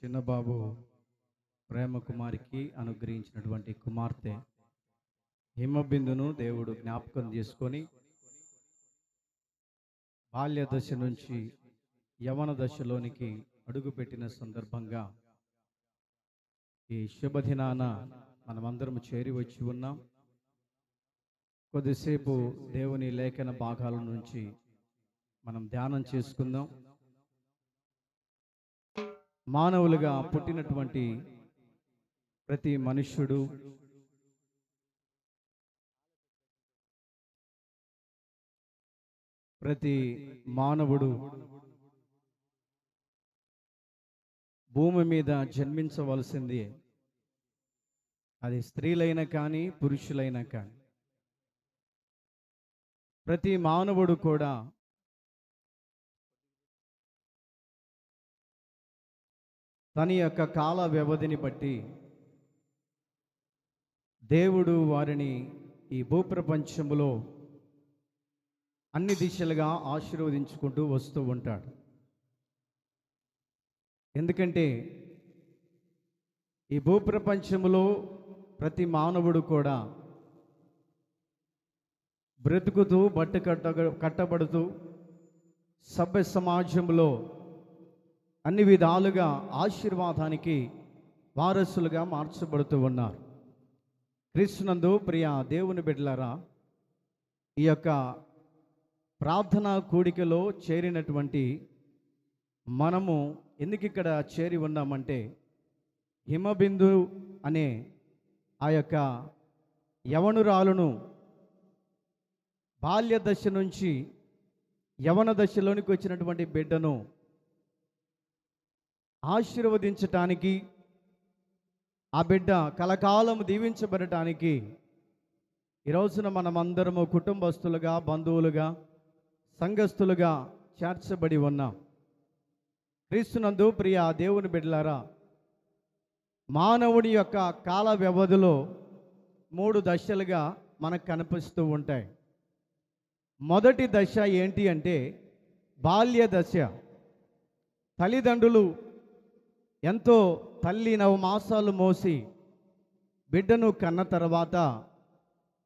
చిన్నబాబు ప్రేమ కుమారికి అనుగ్రహించినటువంటి కుమార్తె హిమబిందును దేవుడు జ్ఞాపకం చేసుకొని బాల్య దశ నుంచి యవన దశలోనికి అడుగుపెట్టిన సందర్భంగా ఈ శుభదినాన మనమందరం చేరి వచ్చి ఉన్నాం. కొద్దిసేపు దేవుని లేఖన భాగాల నుంచి మనం ధ్యానం చేసుకుందాం. మానవులుగా పుట్టినటువంటి ప్రతి మనుష్యుడు ప్రతి మానవుడు భూమి మీద జన్మించవలసింది. అది స్త్రీలైనా కానీ పురుషులైనా కానీ ప్రతి మానవుడు కూడా తన యొక్క కాల వ్యవధిని బట్టి దేవుడు వారిని ఈ భూప్రపంచములో అన్ని దిశలుగా ఆశీర్వదించుకుంటూ వస్తూ ఉంటాడు. ఎందుకంటే ఈ భూప్రపంచములో ప్రతి మానవుడు కూడా బ్రతుకుతూ కట్టబడుతూ సభ్య సమాజంలో అన్ని విధాలుగా ఆశీర్వాదానికి వారసులుగా మార్చబడుతూ ఉన్నారు. క్రీస్తునందు ప్రియ దేవుని బిడ్డలారా, ఈ యొక్క ప్రార్థనా కూడికలో చేరినటువంటి మనము ఎందుకు ఇక్కడ చేరి ఉన్నామంటే, హిమబిందు అనే ఆ యొక్క యవనురాలును బాల్య దశ నుంచి యవన దశలోనికి వచ్చినటువంటి బిడ్డను ఆశీర్వదించటానికి, ఆ బిడ్డ కలకాలం దీవించబడటానికి ఈ రోజున మనమందరము కుటుంబస్తులుగా, బంధువులుగా, సంఘస్థులుగా చేర్చబడి ఉన్నాం. క్రీస్తునందు ప్రియ దేవుని బిడ్డలారా, మానవుడి యొక్క కాల వ్యవధిలో 3 దశలుగా మనకు కనిపిస్తూ ఉంటాయి. మొదటి దశ ఏంటి అంటే బాల్య దశ. తల్లిదండ్రులు ఎంతో తల్లి 9 మాసాలు మోసి బిడ్డను కన్న తర్వాత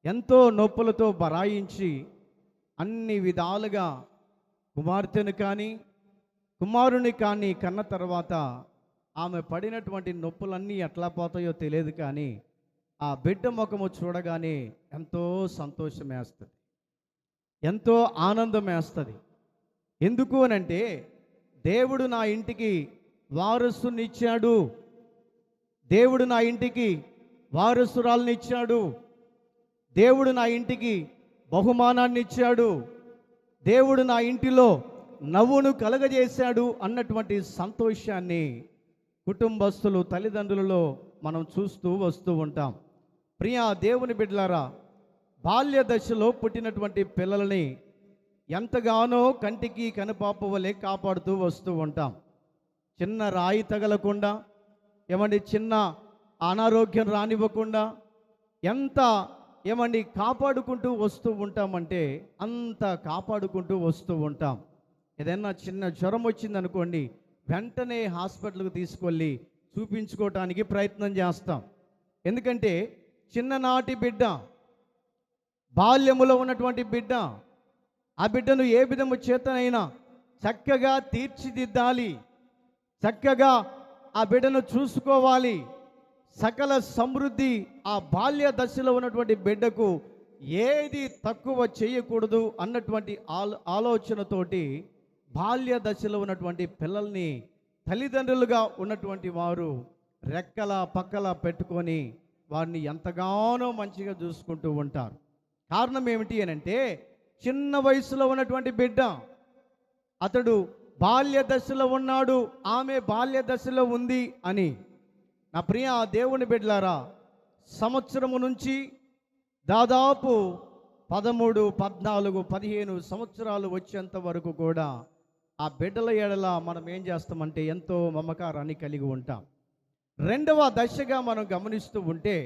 ఎంతో నొప్పులతో బరాయించి అన్ని విధాలుగా కుమార్తెను కానీ కుమారుని కానీ కన్న తర్వాత ఆమె పడినటువంటి నొప్పులన్నీ ఎట్లా పోతాయో తెలియదు, కానీ ఆ బిడ్డ ముఖము చూడగానే ఎంతో సంతోషం వేస్తుంది, ఎంతో ఆనందం వేస్తుంది. ఎందుకు అనంటే, దేవుడు నా ఇంటికి వారసునిచ్చాడు, దేవుడు నా ఇంటికి వారసురాలను ఇచ్చాడు, దేవుడు నా ఇంటికి బహుమానాన్ని ఇచ్చాడు, దేవుడు నా ఇంటిలో నవ్వును కలగజేశాడు అన్నటువంటి సంతోషాన్ని కుటుంబస్తులు, తల్లిదండ్రులలో మనం చూస్తూ వస్తూ ఉంటాం. ప్రియ దేవుని బిడ్డలారా, బాల్య దశలో పుట్టినటువంటి పిల్లలని ఎంతగానో కంటికి కనుపాప వలె కాపాడుతూ వస్తూ ఉంటాం. చిన్న రాయి తగలకుండా, చిన్న అనారోగ్యం రానివ్వకుండా ఎంత కాపాడుకుంటూ వస్తూ ఉంటామంటే అంత కాపాడుకుంటూ వస్తూ ఉంటాం. ఏదైనా చిన్న జ్వరం వచ్చిందనుకోండి, వెంటనే హాస్పిటల్కి తీసుకెళ్ళి చూపించుకోవటానికి ప్రయత్నం చేస్తాం. ఎందుకంటే చిన్ననాటి బిడ్డ, బాల్యములో ఉన్నటువంటి బిడ్డ, ఆ బిడ్డను ఏ విధము చేతనైనా చక్కగా తీర్చిదిద్దాలి, చక్కగా ఆ బిడ్డను చూసుకోవాలి. సకల సమృద్ధి ఆ బాల్య దశలో ఉన్నటువంటి బిడ్డకు ఏది తక్కువ చేయకూడదు అన్నటువంటి ఆలోచనతోటి బాల్య దశలో ఉన్నటువంటి పిల్లల్ని తల్లిదండ్రులుగా ఉన్నటువంటి వారు రెక్కల పక్కల పెట్టుకొని వారిని ఎంతగానో మంచిగా చూసుకుంటూ ఉంటారు. కారణం ఏమిటి అనంటే, చిన్న వయసులో ఉన్నటువంటి బిడ్డ, అతడు బాల్య దశలో ఉన్నాడు, ఆమె బాల్య దశలో ఉంది అని. నా ప్రియ దేవుని బిడ్డలారా, సంవత్సరము నుంచి దాదాపు 13, 14, 15 సంవత్సరాలు వచ్చేంత వరకు కూడా ఆ బిడ్డల ఎడల మనం ఏం చేస్తామంటే ఎంతో మమకారాన్ని కలిగి ఉంటాం. రెండవ దశగా మనం గమనిస్తూ ఉంటే,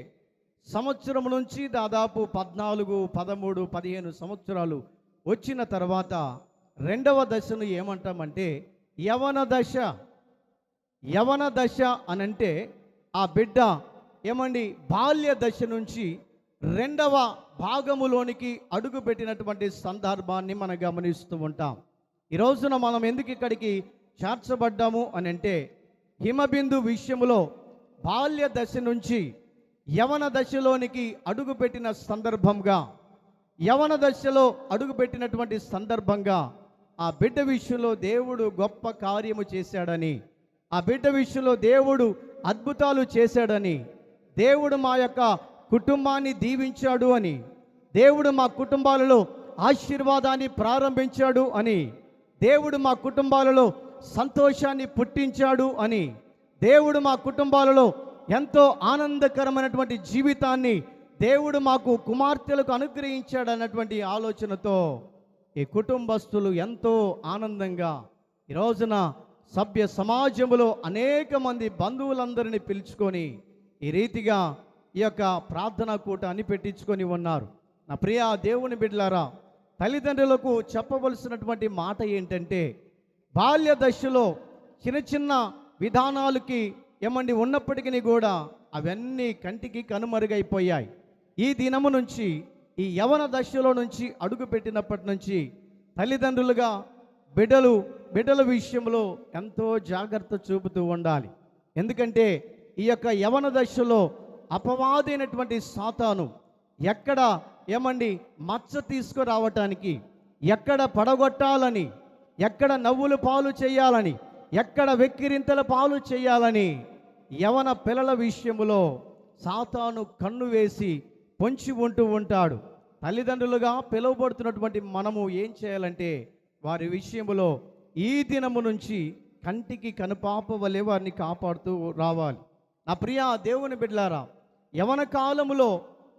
సంవత్సరం నుంచి దాదాపు 14, 13, 15 సంవత్సరాలు వచ్చిన తర్వాత రెండవ దశను ఏమంటామంటే యవన దశ. యవన దశ అనంటే ఆ బిడ్డ ఏమండి బాల్య దశ నుంచి రెండవ భాగములోనికి అడుగుపెట్టినటువంటి సందర్భాన్ని మనం గమనిస్తూ ఉంటాం. ఈ రోజున మనం ఎందుకు ఇక్కడికి చేర్చబడ్డాము అని అంటే, హిమబిందు విషయంలో బాల్య దశ నుంచి యవన దశలోనికి అడుగుపెట్టిన సందర్భంగా, యవన దశలో అడుగుపెట్టినటువంటి సందర్భంగా ఆ బిడ్డ విషయంలో దేవుడు గొప్ప కార్యము చేశాడని, ఆ బిడ్డ విషయంలో దేవుడు అద్భుతాలు చేశాడని, దేవుడు మా యొక్క కుటుంబాన్ని దీవించాడు అని, దేవుడు మా కుటుంబాలలో ఆశీర్వాదాన్ని ప్రారంభించాడు అని, దేవుడు మా కుటుంబాలలో సంతోషాన్ని పుట్టించాడు అని, దేవుడు మా కుటుంబాలలో ఎంతో ఆనందకరమైనటువంటి జీవితాన్ని దేవుడు మాకు కుమార్తెలకు అనుగ్రహించాడు అన్నటువంటి ఆలోచనతో ఈ కుటుంబస్తులు ఎంతో ఆనందంగా ఈ రోజున సభ్య సమాజంలో అనేక మంది బంధువులందరినీ పిలుచుకొని ఈ రీతిగా ఈ యొక్క ప్రార్థనా కూటాన్ని పెట్టించుకొని ఉన్నారు. నా ప్రియ దేవుని బిడ్డలారా, తల్లిదండ్రులకు చెప్పవలసినటువంటి మాట ఏంటంటే, బాల్య దశలో చిన్న చిన్న విధానాలకి ఏమండి ఉన్నప్పటికీ కూడా అవన్నీ కంటికి కనుమరుగైపోయాయి. ఈ దినము నుంచి, ఈ యవన దశలో నుంచి అడుగుపెట్టినప్పటి నుంచి తల్లిదండ్రులుగా బిడ్డల విషయంలో ఎంతో జాగ్రత్త చూపుతూ ఉండాలి. ఎందుకంటే ఈ యొక్క యవన దశలో అపవాదైనటువంటి సాతాను ఎక్కడ ఏమండి మచ్చ తీసుకురావటానికి, ఎక్కడ పడగొట్టాలని, ఎక్కడ నవ్వులు పాలు చేయాలని, ఎక్కడ వెక్కిరింతల పాలు చేయాలని యవన పిల్లల విషయంలో సాతాను కన్ను వేసి పొంచి ఉంటూ ఉంటాడు. తల్లిదండ్రులుగా పిలువబడుతున్నటువంటి మనము ఏం చేయాలంటే, వారి విషయంలో ఈ దినము నుంచి కంటికి కనుపాప వలె వారిని కాపాడుతూ రావాలి. నా ప్రియ దేవుని బిడ్డలారా, యవన కాలములో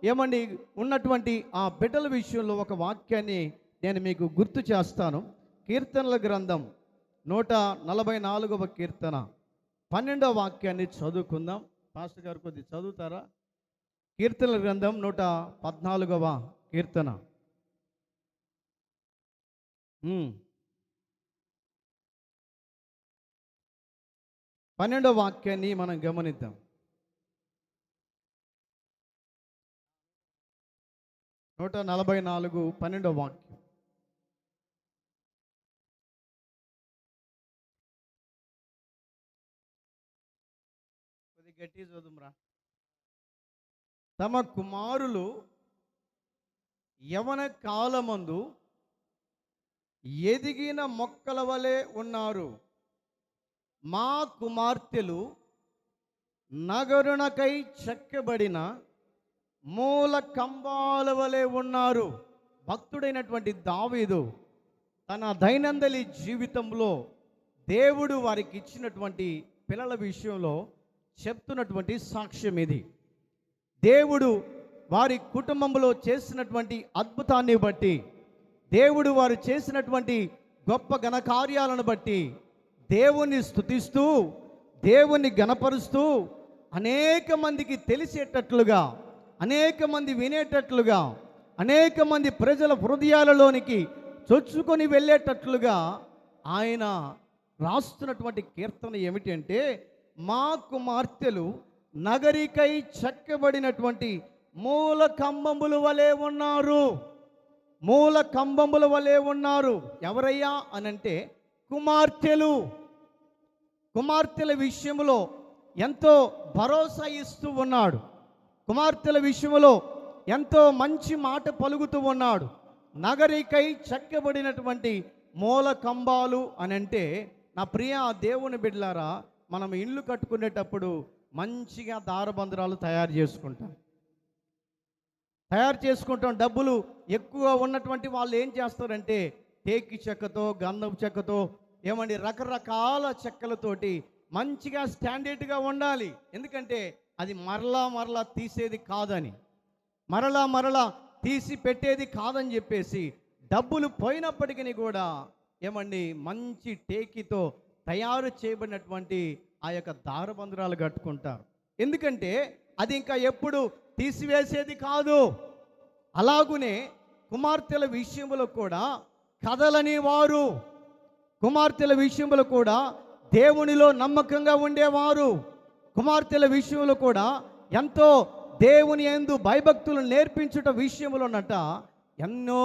ఏమండి ఉన్నటువంటి ఆ బిడ్డల విషయంలో ఒక వాక్యాన్ని నేను మీకు గుర్తు చేస్తాను. కీర్తనల గ్రంథం 144వ కీర్తన 12వ వాక్యాన్ని చదువుకుందాం. పాస్టర్ గారు కొద్ది చదువుతారా? కీర్తనల గ్రంథం 114వ కీర్తన. 12వ వాక్యాన్ని మనం గమనిద్దాం. 144 12వ వాక్యం. కొద్ది గట్టి చదువురా. తమ కుమారులు యవన కాలమందు ఎదిగిన మొక్కల వలె ఉన్నారు. మా కుమార్తెలు నగరునకై చెక్కబడిన మూల కంబాల వలె ఉన్నారు. భక్తుడైనటువంటి దావీదు తన దైనందిన జీవితంలో దేవుడు వారికి ఇచ్చినటువంటి పిల్లల విషయంలో చెప్తున్నటువంటి సాక్ష్యం ఇది. దేవుడు వారి కుటుంబంలో చేసినటువంటి అద్భుతాన్ని బట్టి, దేవుడు వారు చేసినటువంటి గొప్ప ఘనకార్యాలను బట్టి దేవుణ్ణి స్తుతిస్తూ, దేవుణ్ణి గణపరుస్తూ, అనేక మందికి తెలిసేటట్లుగా, అనేక మంది వినేటట్లుగా, అనేక మంది ప్రజల హృదయాలలోనికి చొచ్చుకొని వెళ్ళేటట్లుగా ఆయన రాస్తున్నటువంటి కీర్తన ఏమిటంటే, మా కుమార్తెలు నగరికై చెక్కబడినటువంటి మూల కంబముల వలె ఉన్నారు. మూల కంబముల వలె ఉన్నారు. ఎవరయ్యా అనంటే కుమార్తెలు. కుమార్తెల విషయంలో ఎంతో భరోసా ఇస్తూ ఉన్నాడు. కుమార్తెల విషయంలో ఎంతో మంచి మాట పలుకుతూ ఉన్నాడు. నగరికై చెక్కబడినటువంటి మూల కంబాలు అనంటే, నా ప్రియ దేవుని బిడ్డలారా, మనం ఇల్లు కట్టుకునేటప్పుడు మంచిగా దారబంధరాలు తయారు చేసుకుంటాం. డబ్బులు ఎక్కువ ఉన్నటువంటి వాళ్ళు ఏం చేస్తారంటే టేకి చెక్కతో, గంధపు చెక్కతో, ఏమండి రకరకాల చెక్కలతోటి మంచిగా స్టాండర్డ్గా ఉండాలి. ఎందుకంటే అది మరలా తీసేది కాదని, మరలా తీసి పెట్టేది కాదని చెప్పేసి డబ్బులు పోయినప్పటికీ కూడా ఏమండి మంచి టేకితో తయారు చేయబడినటువంటి ఆ యొక్క దారబంధరాలు కట్టుకుంటారు. ఎందుకంటే అది ఇంకా ఎప్పుడు తీసివేసేది కాదు. అలాగునే కుమార్తెల విషయంలో కూడా కదలని వారు, కుమార్తెల విషయంలో కూడా దేవునిలో నమ్మకంగా ఉండేవారు. కుమార్తెల విషయంలో కూడా ఎంతో దేవుని యందు భయభక్తులు నేర్పించుట విషయంలోనట ఎన్నో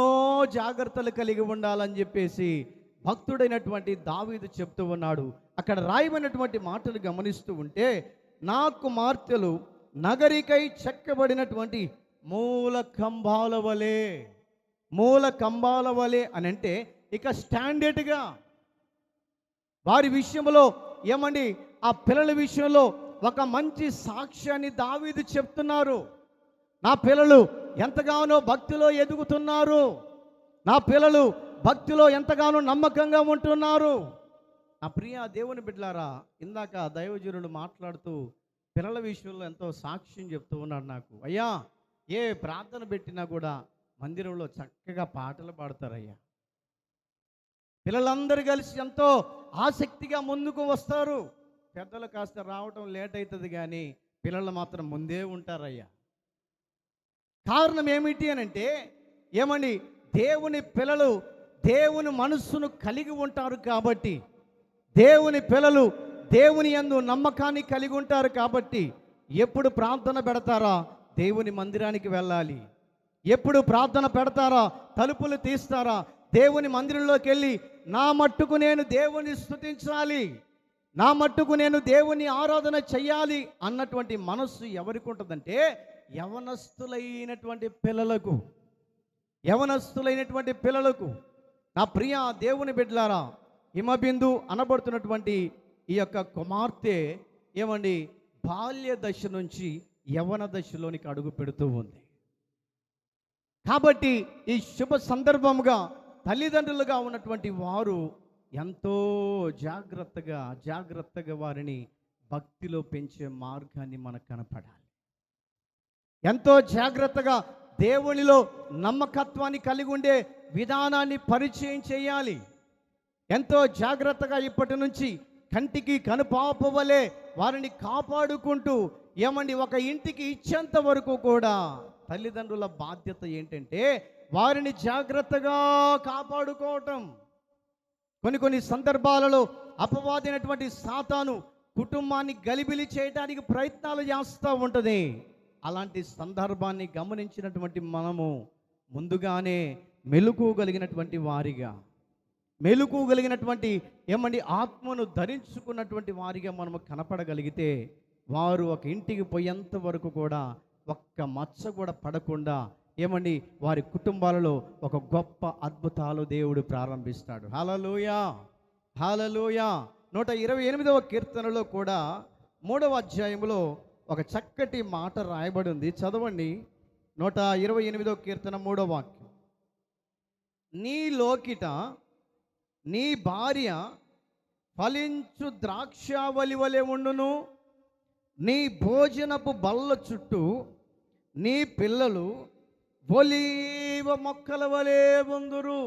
జాగ్రత్తలు కలిగి ఉండాలని చెప్పేసి భక్తుడైనటువంటి దావీదు చెప్తూ ఉన్నాడు. అక్కడ రాయబడినటువంటి మాటలు గమనిస్తూ ఉంటే, నా కుమార్తెలు నగరికై చెక్కబడినటువంటి మూల కంబాల వలె అని అంటే ఇక స్టాండర్డ్గా వారి విషయంలో ఏమండి ఆ పిల్లల విషయంలో ఒక మంచి సాక్ష్యాన్ని దావీదు చెప్తున్నారు. నా పిల్లలు ఎంతగానో భక్తిలో ఎదుగుతున్నారు, నా పిల్లలు భక్తిలో ఎంతగానో నమ్మకంగా ఉంటున్నారు. నా ప్రియ దేవుని బిడ్డలారా, ఇందాక దైవజనుడు మాట్లాడుతూ పిల్లల విషయంలో ఎంతో సాక్ష్యం చెప్తూ ఉన్నాడు నాకు. అయ్యా, ఏ ప్రార్థన పెట్టినా కూడా మందిరంలో చక్కగా పాటలు పాడతారయ్యా. పిల్లలందరూ కలిసి ఎంతో ఆసక్తిగా ముందుకు వస్తారు. పెద్దలు కాస్త రావటం లేట్ అవుతుంది, కానీ పిల్లలు మాత్రం ముందే ఉంటారయ్యా. కారణం ఏమిటి అని అంటే, ఏమని దేవుని పిల్లలు దేవుని మనస్సును కలిగి ఉంటారు కాబట్టి, దేవుని పిల్లలు దేవుని యందు నమ్మకాన్ని కలిగి ఉంటారు కాబట్టి, ఎప్పుడు ప్రార్థన పెడతారా దేవుని మందిరానికి వెళ్ళాలి, ఎప్పుడు ప్రార్థన పెడతారా తలుపులు తీస్తారా దేవుని మందిరంలోకి వెళ్ళి నా మట్టుకు నేను దేవుని స్తుతించాలి, నా మట్టుకు నేను దేవుని ఆరాధన చెయ్యాలి అన్నటువంటి మనస్సు ఎవరికి ఉంటుందంటే యవనస్తులైనటువంటి పిల్లలకు. నా ప్రియ దేవుని బిడ్డలారా, హిమబిందు అనబడుతున్నటువంటి ఈ యొక్క కుమార్తె ఏమండి బాల్య దశ నుంచి యవన దశలోనికి అడుగు పెడుతూ ఉంది. కాబట్టి ఈ శుభ సందర్భముగా తల్లిదండ్రులుగా ఉన్నటువంటి వారు ఎంతో జాగ్రత్తగా వారిని భక్తిలో పెంచే మార్గాన్ని మనకు కనపడాలి. ఎంతో జాగ్రత్తగా దేవునిలో నమ్మకత్వాన్ని కలిగి ఉండే విధానాన్ని పరిచయం చేయాలి. ఎంతో జాగ్రత్తగా ఇప్పటి నుంచి కంటికి కనుపాపవలే వారిని కాపాడుకుంటూ ఏమండి ఒక ఇంటికి ఇచ్చేంత వరకు కూడా తల్లిదండ్రుల బాధ్యత ఏంటంటే వారిని జాగ్రత్తగా కాపాడుకోవటం. కొన్ని సందర్భాలలో అపవాదైనటువంటి సాతాను కుటుంబాన్ని గలిబిలి చేయడానికి ప్రయత్నాలు చేస్తూ ఉంటుంది. అలాంటి సందర్భాన్ని గమనించినటువంటి మనము ముందుగానే మెలకువగలిగినటువంటి ఏమండి ఆత్మను ధరించుకున్నటువంటి వారిగా మనము కనపడగలిగితే వారు ఒక ఇంటికి పోయేంత వరకు కూడా ఒక్క మచ్చ కూడా పడకుండా ఏమండి వారి కుటుంబాలలో ఒక గొప్ప అద్భుతాలు దేవుడు ప్రారంభిస్తాడు. హల్లెలూయా, హల్లెలూయా. 128వ కీర్తనలో కూడా 3వ అధ్యాయంలో ఒక చక్కటి మాట రాయబడి ఉంది. చదవండి. 128వ కీర్తన 3వ వాక్యం. నీ లోకిట నీ భార్య ఫలించు ద్రాక్షావళి వలె ఉండును, నీ భోజనపు బల్ల చుట్టూ నీ పిల్లలు ఒలీవ మొక్కల వలె ఉందురు.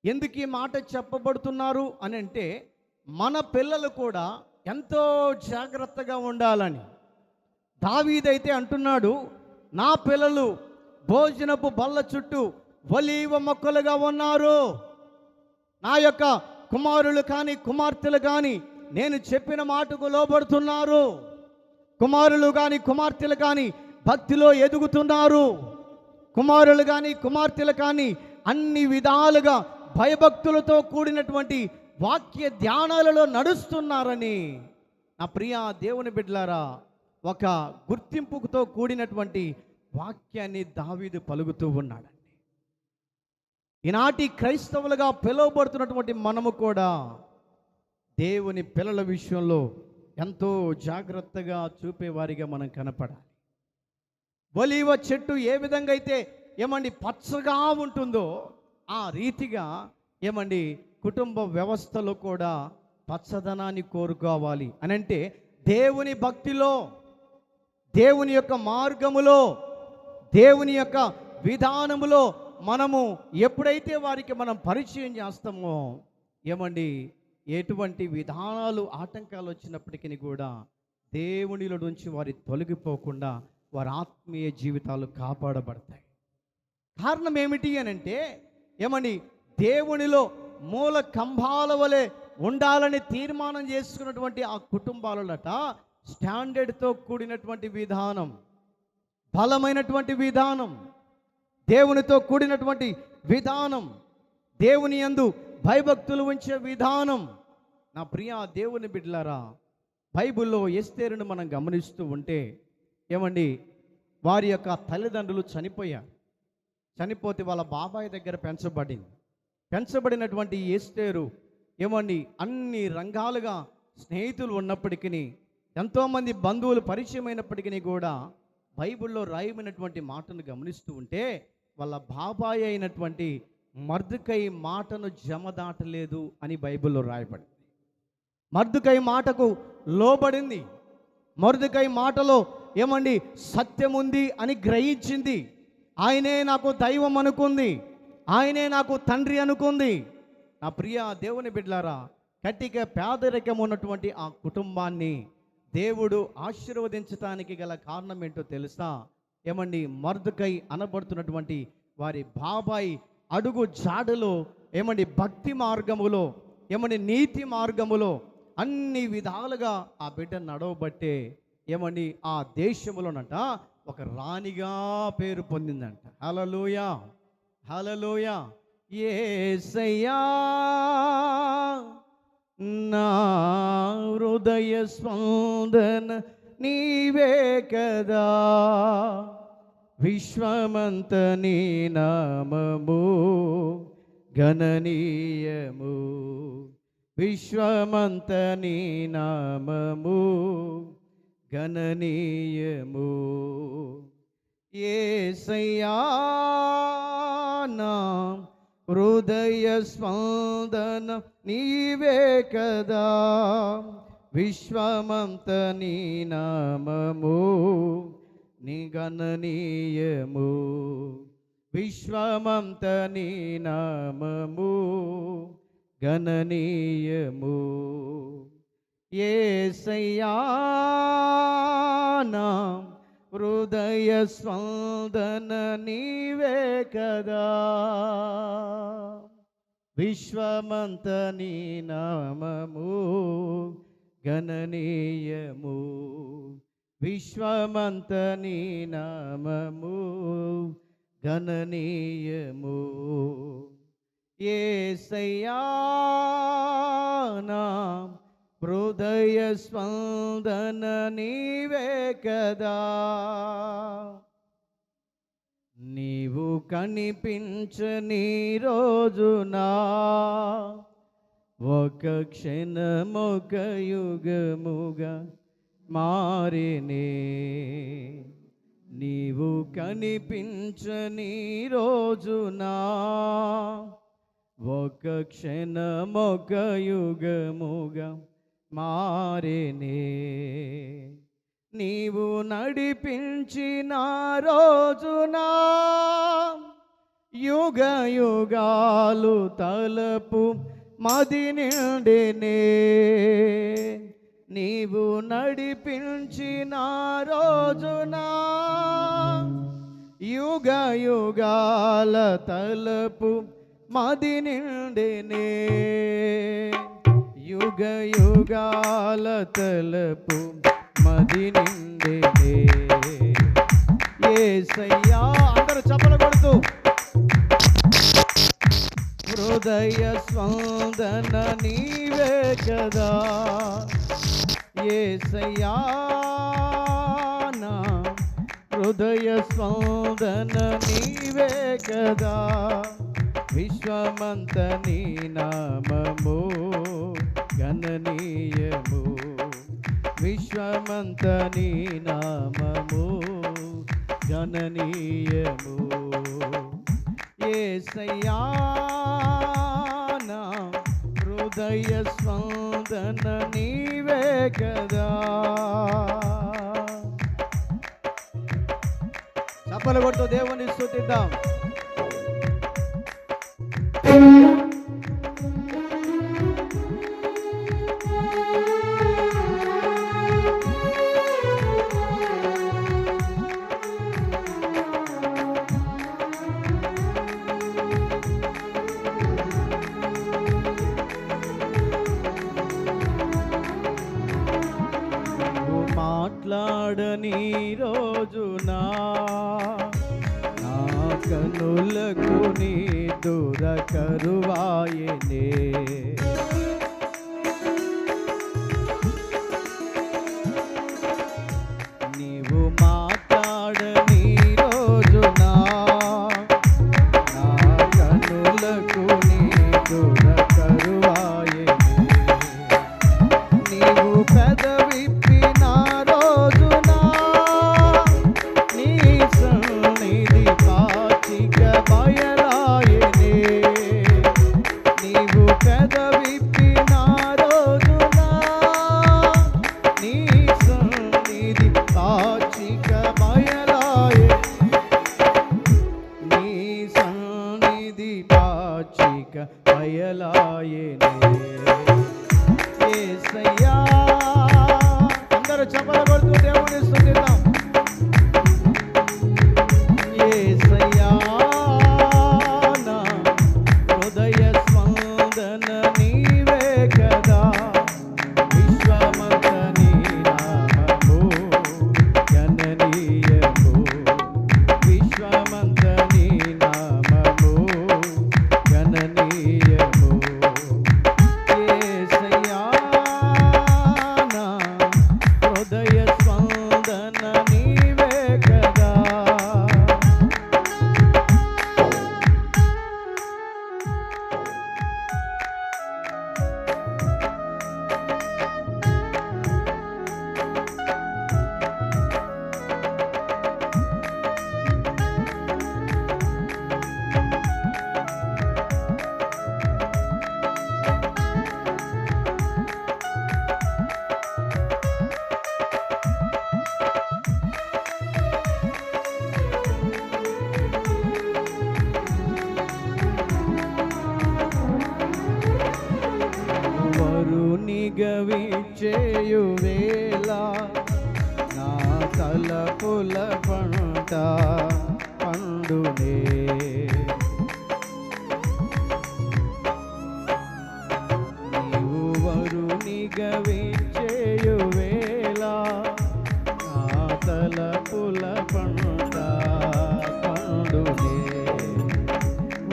ఎందుకు ఈ మాట చెప్పబడుతున్నారు అని అంటే, మన పిల్లలు కూడా ఎంతో జాగ్రత్తగా ఉండాలని. దావీదైతే అంటున్నాడు, నా పిల్లలు భోజనపు బల్ల చుట్టూ ఒలీవ మొక్కలుగా ఉన్నారు. నా యొక్క కుమారులు కానీ కుమార్తెలు కానీ నేను చెప్పిన మాటకు లోబడుతున్నారు. కుమారులు కానీ కుమార్తెలు కానీ భక్తిలో ఎదుగుతున్నారు. కుమారులు కానీ కుమార్తెలు కానీ అన్ని విధాలుగా భయభక్తులతో కూడినటువంటి వాక్య ధ్యానాలలో నడుస్తున్నారని నా ప్రియ దేవుని బిడ్డలారా, ఒక గుర్తింపుతో కూడినటువంటి వాక్యాన్ని దావీదు పలుకుతూ ఉన్నాడండి. ఈనాటి క్రైస్తవులుగా పిలువబడుతున్నటువంటి మనము కూడా దేవుని పిల్లల విషయంలో ఎంతో జాగ్రత్తగా చూపేవారిగా మనం కనపడాలి. ఒలీవ చెట్టు ఏ విధంగా అయితే ఏమండి పచ్చగా ఉంటుందో ఆ రీతిగా ఏమండి కుటుంబ వ్యవస్థలో కూడా పచ్చదనాన్ని కోరుకోవాలి అని అంటే దేవుని భక్తిలో, దేవుని యొక్క మార్గములో, దేవుని యొక్క విధానములో మనము ఎప్పుడైతే వారికి మనం పరిచయం చేస్తామో ఏమండి ఎటువంటి విధానాలు ఆటంకాలు వచ్చినప్పటికీ కూడా దేవునిలో నుంచి వారి తొలగిపోకుండా వారి ఆత్మీయ జీవితాలు కాపాడబడతాయి. కారణం ఏమిటి అని అంటే ఏమండి దేవునిలో మూల కంబాల వలె ఉండాలని తీర్మానం చేసుకున్నటువంటి ఆ కుటుంబాలట స్టాండర్డ్తో కూడినటువంటి విధానం, బలమైనటువంటి విధానం, దేవునితో కూడినటువంటి విధానం, దేవుని యందు భయభక్తులు ఉంచే విధానం. నా ప్రియ దేవుని బిడ్డలారా, బైబిల్లో ఎస్తేరును మనం గమనిస్తూ ఉంటే ఏమండి, వారి యొక్క తల్లిదండ్రులు చనిపోయారు. చనిపోతే వాళ్ళ బాబాయ్ దగ్గర పెంచబడినటువంటి ఎస్తేరు ఏమండి, అన్ని రంగాలుగా స్నేహితులు ఉన్నప్పటికీ, ఎంతోమంది బంధువులు పరిచయమైనప్పటికీ కూడా బైబిల్లో రాయమైనటువంటి మాటను గమనిస్తూ ఉంటే వాళ్ళ బాబాయ్ అయినటువంటి మర్దుకై మాటను జమదాటలేదు అని బైబిల్లో రాయబడింది. మర్దుకై మాటకు లోబడింది. మర్దుకై మాటలో ఏమండి సత్యం ఉంది అని గ్రహించింది. ఆయనే నాకు దైవం అనుకుంది, ఆయనే నాకు తండ్రి అనుకుంది. నా ప్రియ దేవుని బిడ్డలారా, కట్టిక పేదరికం ఉన్నటువంటి ఆ కుటుంబాన్ని దేవుడు ఆశీర్వదించడానికి గల కారణం ఏంటో తెలుసా? ఏమండి, మర్దుకై అనబడుతున్నటువంటి వారి బాబాయ్ అడుగు జాడలో ఏమండి భక్తి మార్గములో, ఏమండి నీతి మార్గములో అన్ని విధాలుగా ఆ బిడ్డ నడవబట్టే ఏమండి ఆ దేశంలోనంట ఒక రాణిగా పేరు పొందిందంట. హల్లెలూయా, హల్లెలూయా. యేసయ్యా నా హృదయ స్పందన నీవే కదా, విశ్వమంత నీ నామము గణనీయము, విశ్వమంత నీ నామము గణనీయము. యేసయ్యా నా హృదయ స్పందన నీవే కదా, విశ్వమంత నీ నామము నీ గణనీయము, విశ్వమంత నీ నామము గణనీయము. యేసయ్యా నా హృదయ స్పందన నీవే కదా, విశ్వమంత నీ నామము గణనీయము, విశ్వమంత నీ నామము గణనీయము. యేసయ్యా నా హృదయ స్పందన నీవే కదా, నీవు కనిపించని రోజునా ఒక క్షణమొక యుగముగా మారినే, నీవు కనిపించని రోజునా ఒక క్షణమొక యుగముగా మారినే, నీవు నడిపించిన రోజునా యుగ యుగాలు తలపు మది నిండినే, నీవు నడిపించిన రోజునా యుగ యుగాల తలపు మది నిండినే, యుగ యుగాల తలపు మది నిండినే. యేసయ్యా అందరూ చప్పలు కొడుతూ హృదయ స్పందన నీవే కదా, యేసయ్యా నా హృదయ స్పందన నీవే కదా, విశ్వమంత నీ నామము గణనీయము, విశ్వమంత నీ నామము గణనీయము. యేసయ్యా నా హృదయ స్పందన నీవే కదా. చప్పలు కొడుతూ దేవుని స్తుతిద్దాం. మాట్లాడని రోజునా నా కనులకు నీ దూరకరువాయనే. నీవు మాట్లాడని రోజునా నా కనులకు నీ దూరకరువాయనే. నీవు పెదవిప్పిన రోజునా నీ సన్నిధి పాచిక బయలాయనే. నీవు పెదవిప్పిన రోజునా నీ సన్నిధి పాచిక బయలాయనే. నీ సన్నిధి పాచిక బయలాయనే. యేసయ్యా, అందరూ చప్పట్లు కొడుతూ దేవుని స్తుతిద్దాం. యేసయ్యా, నా హృదయ స్పందన నీవే కదా. విశ్వమంత నీ నామము గణనీయము. విశ్వమంత నీ నామము గణనీయము. యేసయ్యా, నా హృదయ స్పందన నీవే కదా. వరునిగవిచేయు వేళ నా తలపుల పంట పండునే. నీవు వరునిగవిచేయు వేళ నా తలపుల పంట పండునే.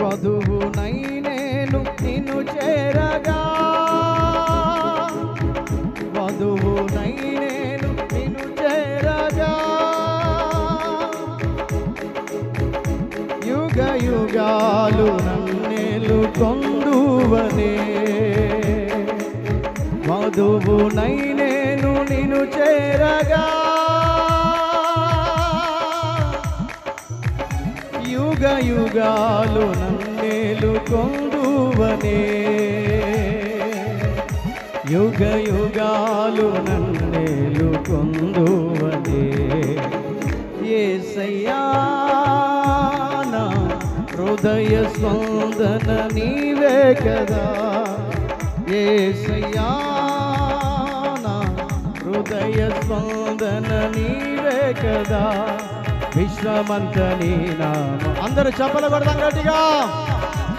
వధువునై నేను నిన్ను చేరగా, వధువునై నేను నిన్ను చేరగా, యుగ యుగాలు నన్నేలు కొందువనే. వధువునై నేను నిన్ను చేరగా, యుగ యుగాలు నన్నేలు కొందువనే. యుగ యుగాలు నన్నేలు కొందువనే. యేసయ్యా, నా హృదయ స్పందన నీవే కదా. యేసయ్యా, నా హృదయ స్పందన నీవే కదా. విశ్వమంత నీ నామం. అందరూ చప్పలు కొడదాం గట్టిగా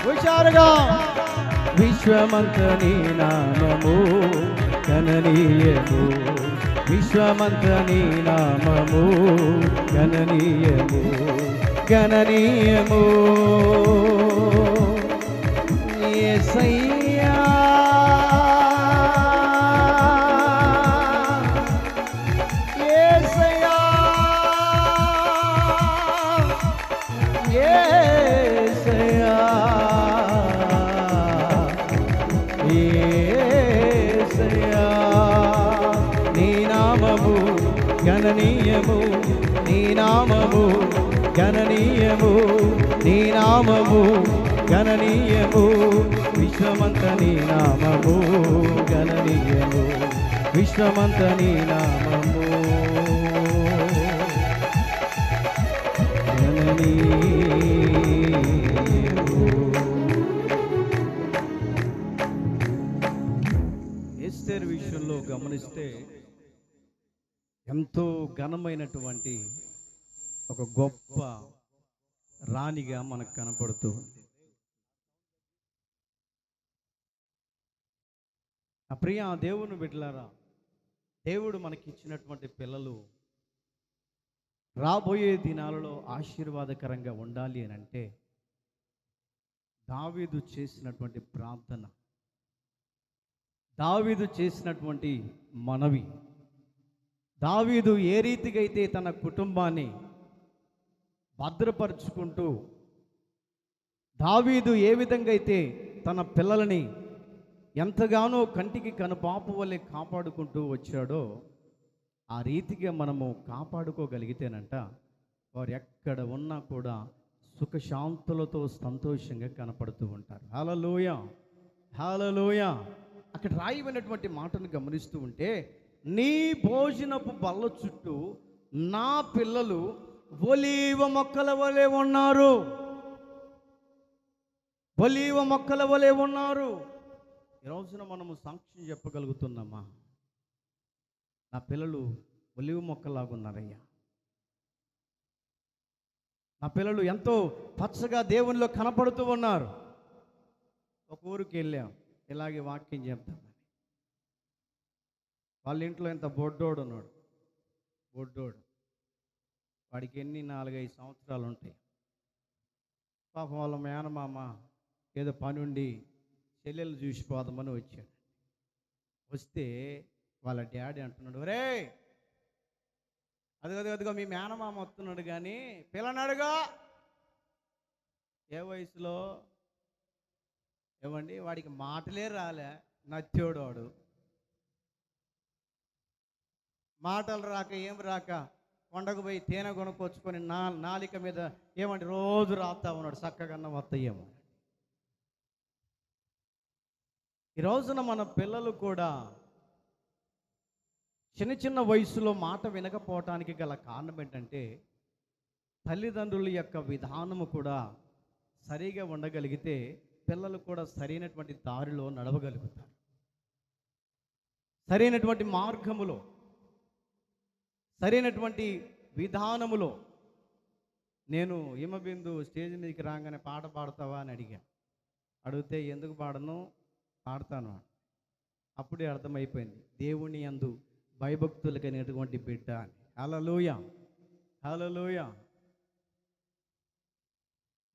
హుషారుగా. విశ్వమంత నీ నామము గణనీయము. విశ్వమంత నీ నామము గణనీయము. గణనీయము. యేసయ్యా, యేసయ్యా, యేసయ్యా, యేసయ్యా. నీ నామము గణనీయము. నీ నామము గణనీయము. నీ నామము గణనీయము. విశ్వమంత నీ నామము గణనీయము. విశ్వమంత నీ నామము గణనీయము. ఎస్తేరు విషయంలో గమనిస్తే ఎంతో ఘనమైనటువంటి ఒక గొప్ప రాణిగా మనకు కనపడుతూ ఉంది. ఆ ప్రియ దేవుని బిడ్డలారా, దేవుడు మనకిచ్చినటువంటి పిల్లలు రాబోయే దినాలలో ఆశీర్వాదకరంగా ఉండాలి అని అంటే దావీదు చేసినటువంటి ప్రార్థన, దావీదు చేసినటువంటి మనవి, దావీదు ఏ రీతిగా అయితే తన కుటుంబాన్ని భద్రపరుచుకుంటూ, దావీదు ఏ విధంగా అయితే తన పిల్లలని ఎంతగానో కంటికి కనుపాపు వలె కాపాడుకుంటూ వచ్చాడో ఆ రీతిగా మనము కాపాడుకోగలిగితేనంట వారు ఎక్కడ ఉన్నా కూడా సుఖశాంతులతో సంతోషంగా కనపడుతూ ఉంటారు. హల్లెలూయా, హల్లెలూయా. అక్కడ రాయబడినటువంటి మాటను గమనిస్తూ ఉంటే, నీ భోజనపు బల్ల చుట్టూ నా పిల్లలు ఒలీవ మొక్కల వలె ఉన్నారు, ఒలీవ మొక్కల వలె ఉన్నారు. ఈ రోజున మనము సాక్ష్యం చెప్పగలుగుతున్నామా? నా పిల్లలు ఒలీవ మొక్కలాగా ఉన్నారయ్యా, నా పిల్లలు ఎంతో పచ్చగా దేవునిలో కనపడుతూ ఉన్నారు. ఒక ఊరికి వెళ్ళాం, ఇలాగే వాక్యం చెప్తామని. వాళ్ళ ఇంట్లో ఇంత బొడ్డోడు ఉన్నాడు, బొడ్డోడు, వాడికి ఎన్ని 4-5 సంవత్సరాలు ఉంటాయి. పాపం వాళ్ళ మేనమామ ఏదో పని ఉండి చెల్లెలు చూసిపోదామని వచ్చాడు. వస్తే వాళ్ళ డాడీ అంటున్నాడు, ఒరే అదిగో మీ మేనమామ వస్తున్నాడు కానీ పిల్లనాడుగా. ఏ వయసులో ఏమండి, వాడికి మాటలే రాలే, నచ్చోడు వాడు. మాటలు రాక ఏం రాక కొండకు పోయి తేనె కొనుక్కొచ్చుకొని నాలిక మీద ఏమంటే రోజు రాస్తా ఉన్నాడు, చక్కగా వస్తాయేమో. ఈ రోజున మన పిల్లలు కూడా చిన్న చిన్న వయసులో మాట వినకపోవటానికి గల కారణం ఏంటంటే తల్లిదండ్రుల యొక్క విధానము కూడా సరిగా ఉండగలిగితే పిల్లలు కూడా సరైనటువంటి దారిలో నడవగలుగుతారు, సరైనటువంటి మార్గములో, సరైనటువంటి విధానములో. నేను హిమబిందు స్టేజ్ మీదకి రాగానే పాట పాడతావా అని అడిగితే ఎందుకు పాడను, పాడతాను. అప్పుడే అర్థమైపోయింది దేవుని యందు భయభక్తులకైనటువంటి బిడ్డ అని. హల్లెలూయా, హల్లెలూయా.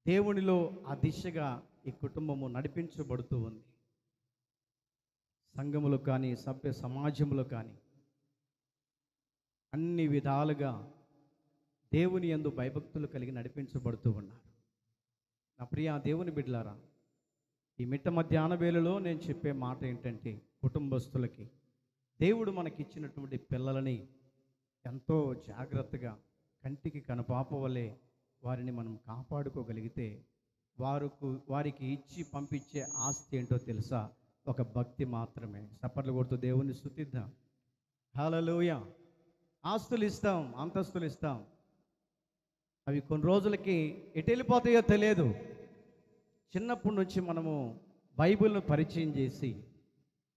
దేవునిలో ఆ దిశగా ఈ కుటుంబము నడిపించబడుతూ ఉంది. సంఘములో కానీ సభ్య సమాజంలో కానీ అన్ని విధాలుగా దేవుని యందు భయభక్తులు కలిగి నడిపించబడుతూ ఉన్నారు. నా ప్రియ దేవుని బిడ్డలారా, ఈ మిట్ట మధ్యాహ్న వేళలో నేను చెప్పే మాట ఏంటంటే, కుటుంబస్తులకి దేవుడు మనకిచ్చినటువంటి పిల్లలని ఎంతో జాగ్రత్తగా కంటికి కనుపాప వలె వారిని మనం కాపాడుకోగలిగితే వారికి ఇచ్చి పంపించే ఆస్తి ఏంటో తెలుసా? ఒక భక్తి మాత్రమే. చప్పట్లు కొడుతూ దేవుని స్తుతిద్దాం. హల్లెలూయా. ఆస్తులు ఇస్తాం, అంతస్తులు ఇస్తాం, అవి కొన్ని రోజులకి ఎటు వెళ్ళిపోతాయో తెలియదు. చిన్నప్పటి నుంచి మనము బైబిల్ను పరిచయం చేసి,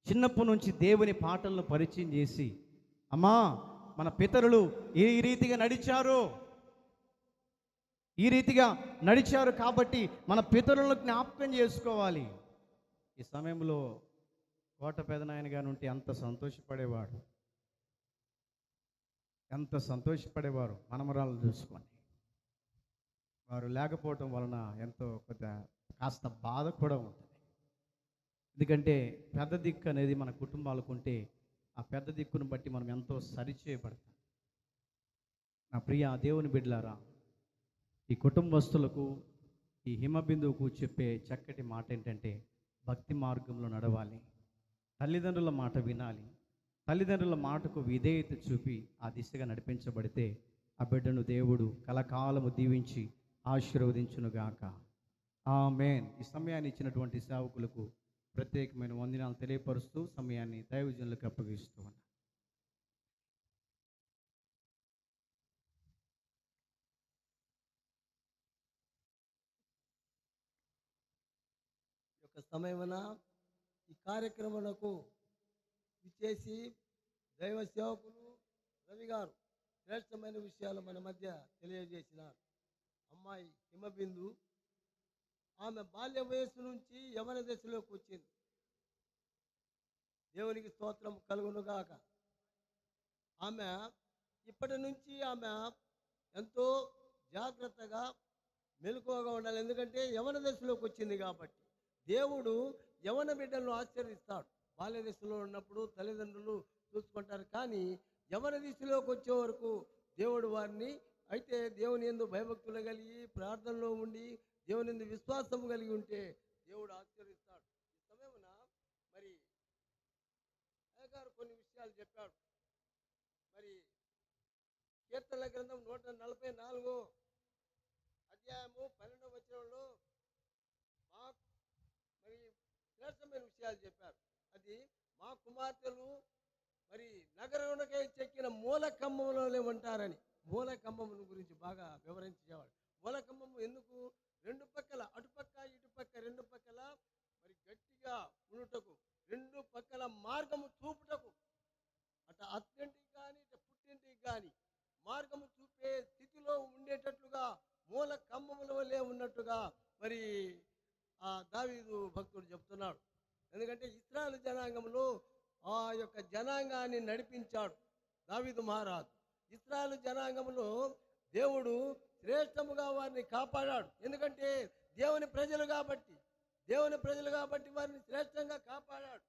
చిన్నప్పటి నుంచి దేవుని పాటలను పరిచయం చేసి, అమ్మా మన పితరులు ఈ రీతిగా నడిచారు, ఈ రీతిగా నడిచారు కాబట్టి మన పితరులను జ్ఞాపకం చేసుకోవాలి. ఈ సమయంలో కోట పెదనాయన గారు ఉంటే ఎంత సంతోషపడేవాడు, ఎంత సంతోషపడేవారు మనమరాలను చూసుకొని. వారు లేకపోవటం వలన ఎంతో కాస్త బాధ కూడా ఉంటుంది. ఎందుకంటే పెద్ద దిక్కు అనేది మన కుటుంబాలకు ఉంటే ఆ పెద్ద దిక్కును బట్టి మనం ఎంతో సరిచేయబడతాం. నా ప్రియ దేవుని బిడ్డలారా, ఈ కుటుంబస్తులకు, ఈ హిమబిందువుకు చెప్పే చక్కటి మాట ఏంటంటే, భక్తి మార్గంలో నడవాలి, తల్లిదండ్రుల మాట వినాలి, తల్లిదండ్రుల మాటకు విధేయత చూపి ఆ దిశగా నడిపించబడితే ఆ బిడ్డను దేవుడు కలకాలము దీవించి ఆశీర్వదించునుగాక. ఆమేన్. ఈ సమయాన్ని ఇచ్చినటువంటి సేవకులకు ప్రత్యేకమైన వందనాలు తెలియపరుస్తూ సమయాన్ని దైవజనులకు అప్పగిస్తూ ఉన్నాను. యొక్క సమయమున ఈ కార్యక్రమమునకు విచ్చేసి దైవ సేవకులు రవి గారు శ్రేష్టమైన విషయాలు మన మధ్య తెలియజేసినారు. అమ్మాయి హిమబిందు ఆమె బాల్య వయస్సు నుంచి యవన దశలోకి వచ్చింది. దేవునికి స్తోత్రం కలుగునుగాక. ఆమె ఇప్పటి నుంచి ఆమె ఎంతో జాగ్రత్తగా మెలకువగా ఉండాలి. ఎందుకంటే యవన దశలోకి వచ్చింది కాబట్టి దేవుడు యవన బిడ్డలను ఆశీర్వదిస్తాడు. బాల్య దశలో ఉన్నప్పుడు తల్లిదండ్రులు చూసుకుంటారు, కానీ యవన దిశలోకి వచ్చే వరకు దేవుడు వారిని అయితే దేవుని యందు భయభక్తులు కలిగి ప్రార్థనలో ఉండి దేవుని యందు విశ్వాసం కలిగి ఉంటే దేవుడు ఆశీర్వదిస్తాడు. ఈ సమయమున మరి గారు కొన్ని విషయాలు చెప్పాడు. మరి కీర్తనల గ్రంథం 144 అధ్యాయము 12వ వచనంలో మా మరి శ్రేష్టమైన విషయాలు చెప్పారు. అది మా కుమార్తెలు మరి నగరంకై చెక్కిన మూలకమ్మములోనే ఉంటారని. మూలకమ్మమును గురించి బాగా వివరించేవాడు. మూలకమ్మము ఎందుకు? రెండు పక్కల అటుపక్క ఇటుపక్క రెండు పక్కల మరి గట్టిగా ఉండుటకు, రెండు పక్కల మార్గము చూపుటకు, అటు అత్తింటికి కానీ ఇటు పుట్టింటికి కానీ మార్గము చూపే స్థితిలో ఉండేటట్లుగా మూల కమ్మముల వల్లే ఉన్నట్టుగా మరి ఆ దావీదు భక్తుడు చెప్తున్నాడు. ఎందుకంటే ఇశ్రాయేలు జనాంగంలో ఆ యొక్క జనాంగాన్ని నడిపించాడు దావీదు మహారాజు. ఇశ్రాయేలు జనాంగంలో దేవుడు శ్రేష్టముగా వారిని కాపాడాడు. ఎందుకంటే దేవుని ప్రజలు కాబట్టి వారిని శ్రేష్టంగా కాపాడాడు.